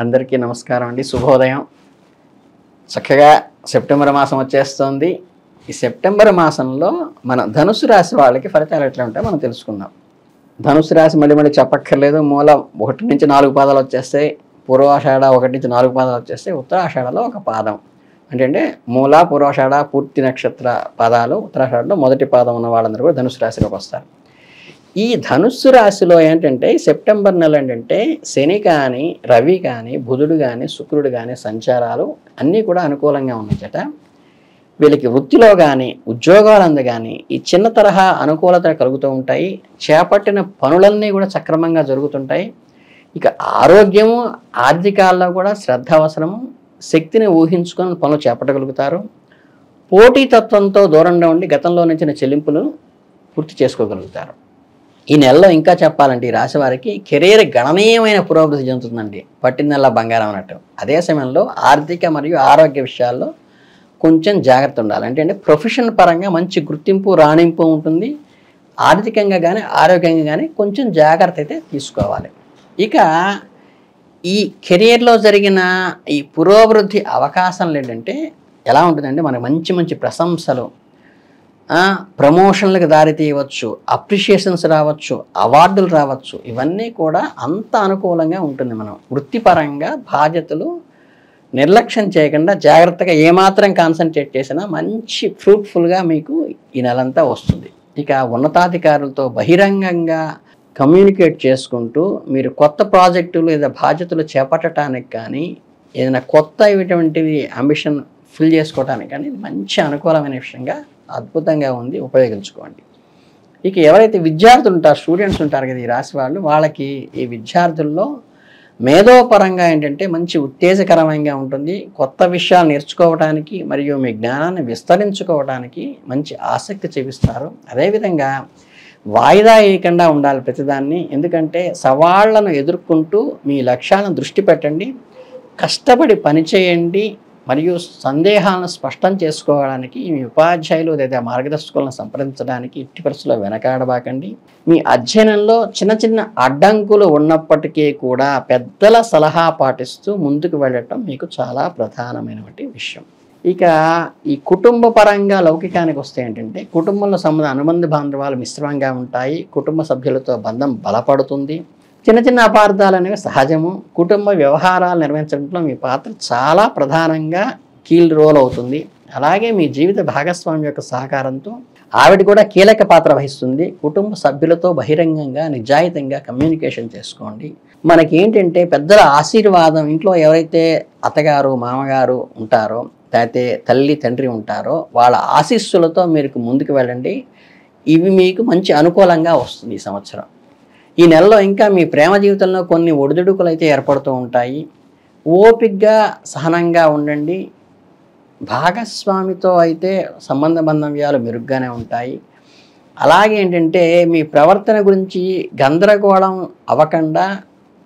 అందరికీ నమస్కారం అండి. శుభోదయం. చక్కగా సెప్టెంబర్ మాసం వచ్చేస్తుంది. ఈ సెప్టెంబర్ మాసంలో మన ధనుసు రాశి వాళ్ళకి ఫలితాలు ఎట్లా ఉంటాయో మనం తెలుసుకుందాం. ధనుసు రాశి మళ్ళీ చెప్పక్కర్లేదు. మూల 1 నుంచి 4 పాదాలు వచ్చేస్తాయి. పూర్వాషాఢ 1 నుంచి 4 పాదాలు వచ్చేస్తాయి. ఉత్తరాషాఢలో ఒక పాదం అంటే మూల, పూర్వాషాఢ పూర్తి నక్షత్ర పాదాలు, ఉత్తరాషాఢలో మొదటి పాదం ఉన్న వాళ్ళందరూ కూడా ధనుసు రాశిలోకి వస్తారు. ఈ ధనుస్సు రాశిలో ఏంటంటే సెప్టెంబర్ నెల ఏంటంటే శని కానీ, రవి కానీ, బుధుడు కానీ, శుక్రుడు కానీ సంచారాలు అన్నీ కూడా అనుకూలంగా ఉన్నాయట. వీళ్ళకి వృత్తిలో కానీ, ఉద్యోగాలందు కానీ ఈ చిన్న తరహా అనుకూలత కలుగుతూ ఉంటాయి. చేపట్టిన పనులన్నీ కూడా సక్రమంగా జరుగుతుంటాయి. ఇక ఆరోగ్యము, ఆర్థికాల్లో కూడా శ్రద్ధ అవసరము. శక్తిని ఊహించుకొని పనులు చేపట్టగలుగుతారు. పోటీతత్వంతో దూరంగా ఉండి గతంలో నుంచి చెల్లింపులు పూర్తి చేసుకోగలుగుతారు. ఈ నెలలో ఇంకా చెప్పాలంటే ఈ రాశి వారికి కెరీర్ గణనీయమైన పురోభివృద్ధి చెందుతుందండి. పట్టిందల్లా బంగారం అన్నట్టు. అదే సమయంలో ఆర్థిక మరియు ఆరోగ్య విషయాల్లో కొంచెం జాగ్రత్త ఉండాలి. అంటే ప్రొఫెషన్ పరంగా మంచి గుర్తింపు, రాణింపు ఉంటుంది. ఆర్థికంగా కానీ, ఆరోగ్యంగా కానీ కొంచెం జాగ్రత్త అయితే తీసుకోవాలి. ఇక ఈ కెరియర్లో జరిగిన ఈ పురోభివృద్ధి అవకాశాలు ఏంటంటే ఎలా ఉంటుందంటే మనకు మంచి ప్రశంసలు, ప్రమోషన్లకు దారి తీయవచ్చు, అప్రిషియేషన్స్ రావచ్చు, అవార్డులు రావచ్చు. ఇవన్నీ కూడా అంత అనుకూలంగా ఉంటుంది. మనం వృత్తిపరంగా బాధ్యతలు నిర్లక్ష్యం చేయకుండా జాగ్రత్తగా ఏమాత్రం కాన్సన్ట్రేట్ చేసినా మంచి ఫ్రూట్ఫుల్గా మీకు ఈ నెలంతా వస్తుంది. ఇక ఉన్నతాధికారులతో బహిరంగంగా కమ్యూనికేట్ చేసుకుంటూ మీరు కొత్త ప్రాజెక్టులు లేదా బాధ్యతలు చేపట్టడానికి కానీ, ఏదైనా కొత్త ఇటువంటివి అంబిషన్ ఫిల్ చేసుకోవడానికి కానీ మంచి అనుకూలమైన విషయంగా అద్భుతంగా ఉంది. ఉపయోగించుకోండి. ఇక ఎవరైతే విద్యార్థులు ఉంటారో, స్టూడెంట్స్ ఉంటారు కదా ఈ రాశి వాళ్ళు, వాళ్ళకి ఈ విద్యార్థుల్లో మేధోపరంగా ఏంటంటే మంచి ఉత్తేజకరంగా ఉంటుంది. కొత్త విషయాలు నేర్చుకోవడానికి మరియు మీ జ్ఞానాన్ని విస్తరించుకోవడానికి మంచి ఆసక్తి చూపిస్తారు. అదేవిధంగా వాయిదా వేయకుండా ఉండాలి ప్రతిదాన్ని. ఎందుకంటే సవాళ్లను ఎదుర్కొంటూ మీ లక్ష్యాలను దృష్టి పెట్టండి. కష్టపడి పనిచేయండి. మరియు సందేహాలను స్పష్టం చేసుకోవడానికి మీ ఉపాధ్యాయులు లేదా మార్గదర్శకులను సంప్రదించడానికి ఎట్టి పరిస్థితుల్లో వెనకాడబాకండి. మీ అధ్యయనంలో చిన్న అడ్డంకులు ఉన్నప్పటికీ కూడా పెద్దల సలహా పాటిస్తూ ముందుకు వెళ్ళటం మీకు చాలా ప్రధానమైనటువంటి విషయం. ఇక ఈ కుటుంబ పరంగా లౌకికానికి వస్తే ఏంటంటే కుటుంబంలో అనుబంధ బాంధవాలు మిశ్రమంగా ఉంటాయి. కుటుంబ సభ్యులతో బంధం బలపడుతుంది. చిన్న అపార్థాలు అనేవి సహజము. కుటుంబ వ్యవహారాలు నిర్వహించడంలో మీ పాత్ర చాలా ప్రధానంగా కీల్ రోల్ అవుతుంది. అలాగే మీ జీవిత భాగస్వామి యొక్క సహకారంతో ఆవిడ కూడా కీలక పాత్ర వహిస్తుంది. కుటుంబ సభ్యులతో బహిరంగంగా నిజాయితీగా కమ్యూనికేషన్ చేసుకోండి. మనకి ఏంటంటే పెద్దల ఆశీర్వాదం, ఇంట్లో ఎవరైతే అత్తగారు, మామగారు ఉంటారో, లేకపోతే తల్లి, తండ్రి ఉంటారో వాళ్ళ ఆశీస్సులతో మీరు ముందుకు వెళ్ళండి. ఇవి మీకు మంచి అనుకూలంగా వస్తుంది ఈ సంవత్సరం. ఈ నెలలో ఇంకా మీ ప్రేమ జీవితంలో కొన్ని ఒడిదుడుకులు అయితే ఏర్పడుతూ ఉంటాయి. ఓపికగా సహనంగా ఉండండి. భాగస్వామితో అయితే సంబంధ బాంధవ్యాలు మెరుగ్గానే ఉంటాయి. అలాగే ఏంటంటే మీ ప్రవర్తన గురించి గందరగోళం అవ్వకుండా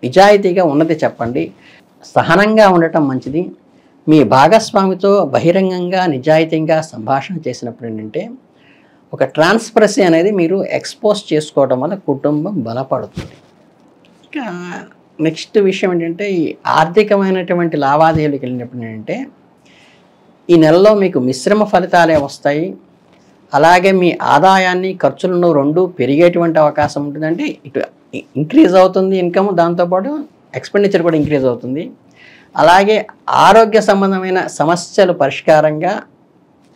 నిజాయితీగా ఉన్నది చెప్పండి. సహనంగా ఉండటం మంచిది. మీ భాగస్వామితో బహిరంగంగా నిజాయితీగా సంభాషణ చేసినప్పుడు ఏంటంటే ఒక ట్రాన్స్పరసీ అనేది మీరు ఎక్స్పోజ్ చేసుకోవడం వల్ల కుటుంబం బలపడుతుంది. ఇక నెక్స్ట్ విషయం ఏంటంటే ఈ ఆర్థికమైనటువంటి లావాదేవీలకు వెళ్ళినప్పుడు ఏంటంటే ఈ నెలలో మీకు మిశ్రమ ఫలితాలే వస్తాయి. అలాగే మీ ఆదాయాన్ని, ఖర్చులను రెండు పెరిగేటువంటి అవకాశం ఉంటుంది. అంటే ఇటు ఇంక్రీజ్ అవుతుంది ఇన్కమ్, దాంతోపాటు ఎక్స్పెండిచర్ కూడా ఇంక్రీజ్ అవుతుంది. అలాగే ఆరోగ్య సంబంధమైన సమస్యలు పరిష్కారంగా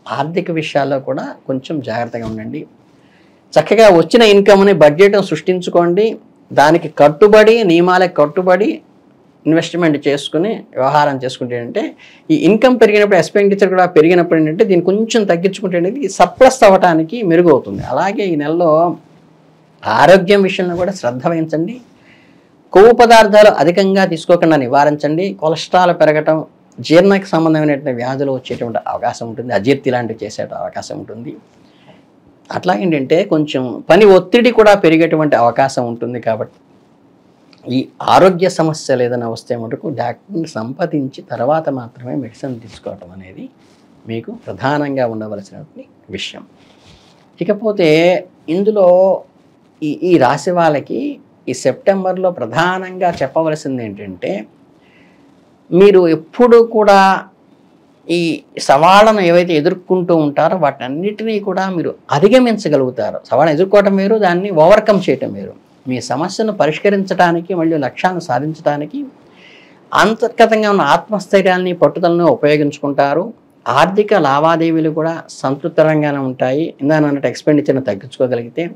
ఆర్థిక విషయాల్లో కూడా కొంచెం జాగ్రత్తగా ఉండండి. చక్కగా వచ్చిన ఇన్కమ్ని బడ్జెట్ను సృష్టించుకోండి. దానికి కట్టుబడి, నియమాలకు కట్టుబడి ఇన్వెస్ట్మెంట్ చేసుకుని వ్యవహారం చేసుకుంటే ఏంటంటే ఈ ఇన్కమ్ పెరిగినప్పుడు ఎక్స్పెండిచర్ కూడా పెరిగినప్పుడు ఏంటంటే దీన్ని కొంచెం తగ్గించుకుంటే అనేది సప్లస్ అవ్వడానికి మెరుగవుతుంది. అలాగే ఈ నెలలో ఆరోగ్యం విషయంలో కూడా శ్రద్ధ వహించండి. కొవ్వు పదార్థాలు అధికంగా తీసుకోకుండా నివారించండి. కొలెస్ట్రాల్ పెరగటం, జీర్ణకు సంబంధమైనటువంటి వ్యాధులు వచ్చేటువంటి అవకాశం ఉంటుంది. అజీర్తి లాంటివి చేసే అవకాశం ఉంటుంది. అట్లాగేంటంటే కొంచెం పని ఒత్తిడి కూడా పెరిగేటువంటి అవకాశం ఉంటుంది. కాబట్టి ఈ ఆరోగ్య సమస్యలు ఏదైనా వస్తే మటుకు డాక్టర్ని సంప్రదించి తర్వాత మాత్రమే మెడిసిన్ తీసుకోవటం అనేది మీకు ప్రధానంగా ఉండవలసినటువంటి విషయం. ఇకపోతే ఇందులో ఈ రాశి వాళ్ళకి ఈ సెప్టెంబర్లో ప్రధానంగా చెప్పవలసింది ఏంటంటే మీరు ఎప్పుడు కూడా ఈ సవాళ్ళను ఏవైతే ఎదుర్కొంటూ ఉంటారో వాటన్నిటినీ కూడా మీరు అధిగమించగలుగుతారు. సవాళ్ళను ఎదుర్కోవటం వేరు, దాన్ని ఓవర్కమ్ చేయటం వేరు. మీ సమస్యను పరిష్కరించడానికి మరియు లక్ష్యాన్ని సాధించడానికి అంతర్గతంగా ఉన్న ఆత్మస్థైర్యాన్ని, పట్టుదలను ఉపయోగించుకుంటారు. ఆర్థిక లావాదేవీలు కూడా సంతృప్తికరంగానే ఉంటాయి. ఇందానన్నట్టు ఎక్స్పెండిచర్ని తగ్గించుకోగలిగితే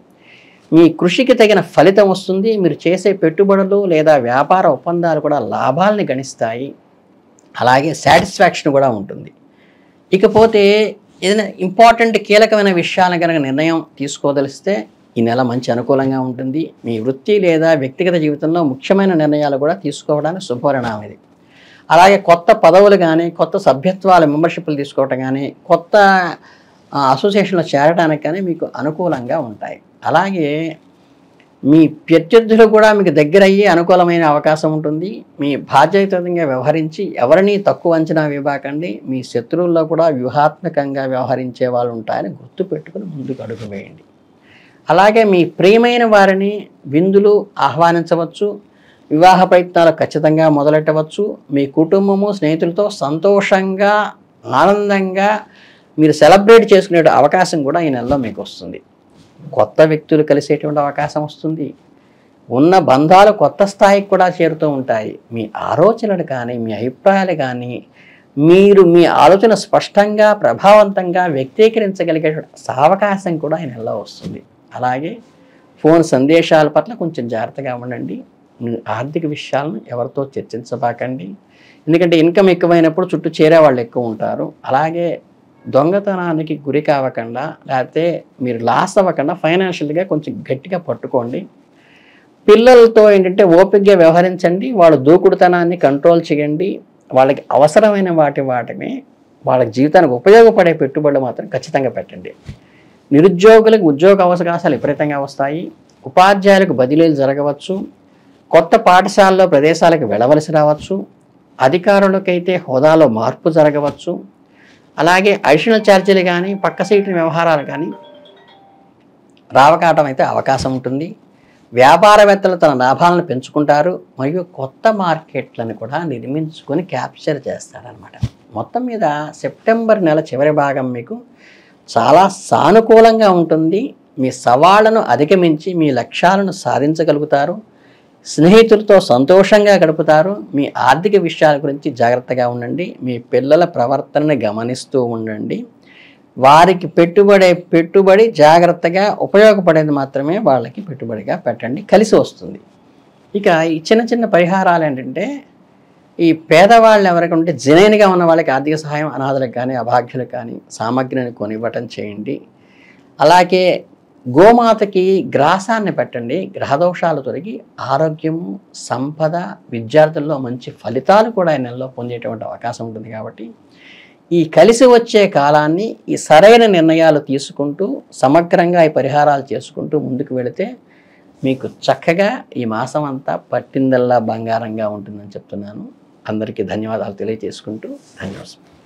మీ కృషికి తగిన ఫలితం వస్తుంది. మీరు చేసే పెట్టుబడులు లేదా వ్యాపార ఒప్పందాలు కూడా లాభాలని గణిస్తాయి. అలాగే సాటిస్ఫాక్షన్ కూడా ఉంటుంది. ఇకపోతే ఏదైనా ఇంపార్టెంట్ కీలకమైన విషయాలను కనుక నిర్ణయం తీసుకోదలిస్తే ఈ నెల మంచి అనుకూలంగా ఉంటుంది. మీ వృత్తి లేదా వ్యక్తిగత జీవితంలో ముఖ్యమైన నిర్ణయాలు కూడా తీసుకోవడానికి శుభపరిణామం ఇది. అలాగే కొత్త పదవులు కానీ, కొత్త సభ్యత్వాల మెంబర్షిప్లు తీసుకోవటం కానీ, కొత్త అసోసియేషన్లో చేరడానికి కానీ మీకు అనుకూలంగా ఉంటాయి. అలాగే మీ ప్రత్యర్థులు కూడా మీకు దగ్గర అయ్యే అనుకూలమైన అవకాశం ఉంటుంది. మీ బాధ్యతంగా వ్యవహరించి ఎవరిని తక్కువ అంచనా ఇవ్వకండి. మీ శత్రువుల్లో కూడా వ్యూహాత్మకంగా వ్యవహరించే వాళ్ళు ఉంటాయని గుర్తుపెట్టుకుని ముందుకు అడుగు వేయండి. అలాగే మీ ప్రియమైన వారిని విందులు ఆహ్వానించవచ్చు. వివాహ ప్రయత్నాలు ఖచ్చితంగా మొదలెట్టవచ్చు. మీ కుటుంబము, స్నేహితులతో సంతోషంగా, ఆనందంగా మీరు సెలబ్రేట్ చేసుకునే అవకాశం కూడా ఈ నెలలో మీకు వస్తుంది. కొత్త వ్యక్తులు కలిసేటువంటి అవకాశం వస్తుంది. ఉన్న బంధాలు కొత్త స్థాయికి కూడా చేరుతూ ఉంటాయి. మీ ఆలోచనలు కానీ, మీ అభిప్రాయాలు కానీ, మీరు మీ ఆలోచన స్పష్టంగా, ప్రభావవంతంగా వ్యక్తీకరించగలిగే అవకాశం కూడా ఈ నెలలో వస్తుంది. అలాగే ఫోన్ సందేశాల పట్ల కొంచెం జాగ్రత్తగా ఉండండి. ఆర్థిక విషయాలను ఎవరితో చర్చించబాకండి. ఎందుకంటే ఇన్కమ్ ఎక్కువైనప్పుడు చుట్టూ చేరే వాళ్ళు ఎక్కువ ఉంటారు. అలాగే దొంగతనానికి గురి కావకుండా, లేకపోతే మీరు లాస్ అవ్వకుండా ఫైనాన్షియల్గా కొంచెం గట్టిగా పట్టుకోండి. పిల్లలతో ఏంటంటే ఓపికగా వ్యవహరించండి. వాళ్ళ దూకుడుతనాన్ని కంట్రోల్ చేయండి. వాళ్ళకి అవసరమైన వాటిని వాళ్ళ జీవితానికి ఉపయోగపడే పెట్టుబడులు మాత్రం ఖచ్చితంగా పెట్టండి. నిరుద్యోగులకు ఉద్యోగ అవకాశాలు విపరీతంగా వస్తాయి. ఉపాధ్యాయులకు బదిలీలు జరగవచ్చు. కొత్త పాఠశాలలో ప్రదేశాలకు వెళ్ళవలసి రావచ్చు. అధికారులకైతే హోదాలో మార్పు జరగవచ్చు. అలాగే అడిషనల్ ఛార్జీలు కానీ, పక్క సీట్ల వ్యవహారాలు కానీ రావకాటం అయితే అవకాశం ఉంటుంది. వ్యాపారవేత్తలు తన లాభాలను పెంచుకుంటారు మరియు కొత్త మార్కెట్లను కూడా నిర్మించుకొని క్యాప్చర్ చేస్తారనమాట. మొత్తం మీద సెప్టెంబర్ నెల చివరి భాగం మీకు చాలా సానుకూలంగా ఉంటుంది. మీ సవాళ్లను అధిగమించి మీ లక్ష్యాలను సాధించగలుగుతారు. స్నేహితులతో సంతోషంగా గడుపుతారు. మీ ఆర్థిక విషయాల గురించి జాగ్రత్తగా ఉండండి. మీ పిల్లల ప్రవర్తనని గమనిస్తూ ఉండండి. వారికి పెట్టుబడి జాగ్రత్తగా ఉపయోగపడేది మాత్రమే వాళ్ళకి పెట్టుబడిగా పెట్టండి. కలిసి వస్తుంది. ఇక ఈ చిన్న చిన్న పరిహారాలు ఏంటంటే, ఈ పేదవాళ్ళు ఎవరికి ఉంటే జనైన్గా ఉన్న వాళ్ళకి ఆర్థిక సహాయం, అనాథలకు కానీ, అభాగ్యులకు కానీ సామగ్రిని కొనివ్వటం చేయండి. అలాగే గోమాతకి గ్రాసాన్ని పెట్టండి. గ్రహదోషాలు తొలగి ఆరోగ్యము, సంపద, విద్యార్థుల్లో మంచి ఫలితాలు కూడా ఈ నెలలో పొందేటువంటి అవకాశం ఉంటుంది. కాబట్టి ఈ కలిసి వచ్చే కాలాన్ని ఈ సరైన నిర్ణయాలు తీసుకుంటూ సమగ్రంగా ఈ పరిహారాలు చేసుకుంటూ ముందుకు వెళితే మీకు చక్కగా ఈ మాసం అంతా పట్టిందల్లా బంగారంగా ఉంటుందని చెప్తున్నాను. అందరికీ ధన్యవాదాలు తెలియజేసుకుంటూ ధన్యవాదాలు.